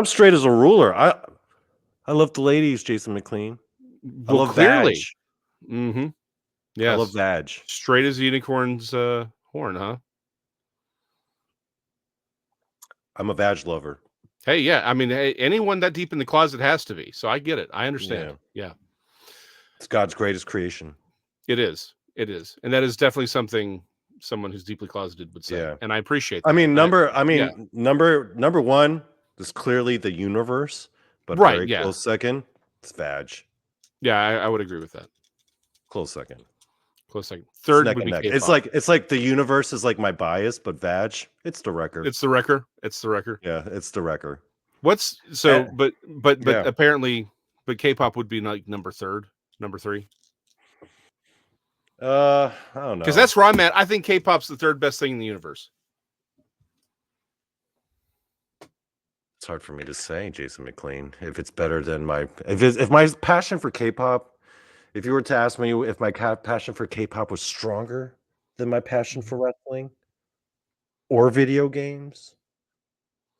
straight as a ruler. I love the ladies, Jason McLean. Well, I love clearly. Mm-hmm. Yes. I love Vag. Straight as a unicorn's horn, huh? I'm a Vag lover. Hey, yeah. I mean, anyone that deep in the closet has to be. So I get it. I understand. Yeah. It's God's greatest creation. It is. And that is definitely someone who's deeply closeted would say. Yeah. And I appreciate that. I mean, number one is clearly the universe, but very close second, it's Vag. Yeah, I would agree with that. Close second. Third would be K-pop. It's like the universe is like my bias, but Vag, it's the wrecker. It's the wrecker. Yeah, it's the wrecker. But apparently, but K-pop would be like number 3. I don't know. Because that's where I'm at. I think K-pop's the third best thing in the universe. It's hard for me to say, Jason McLean, if it's better than if my passion for K-pop, if you were to ask me if my passion for K-pop was stronger than my passion for wrestling or video games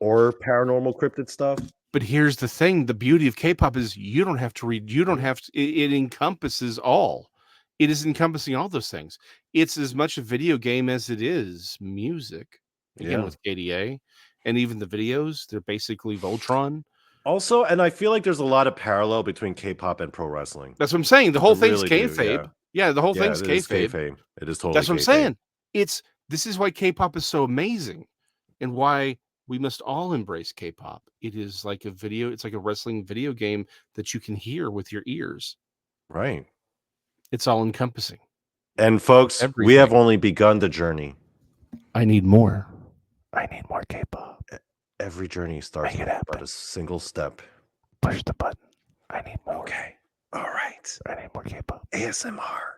or paranormal cryptid stuff. But here's the thing: the beauty of K-pop is you don't have to read. You don't have to. It encompasses all. It is encompassing all those things. It's as much a video game as it is music. Again, Yeah. with KDA, and even the videos, they're basically Voltron. Also, and I feel like there's a lot of parallel between K-pop and pro wrestling. That's what I'm saying. The whole I thing's really do, kayfabe. Yeah, the whole thing's it is kayfabe. kayfabe. It is totally That's what I'm kayfabe. saying. This is why K-pop is so amazing, and why we must all embrace K-pop. It is like a video. It's like a wrestling video game that you can hear with your ears. Right. It's all encompassing. And folks, we have Everything. only begun the journey. I need more. I need more K-pop. Every journey starts with but a single step. Push the button. I need more. Okay. All right. I need more K-pop. ASMR.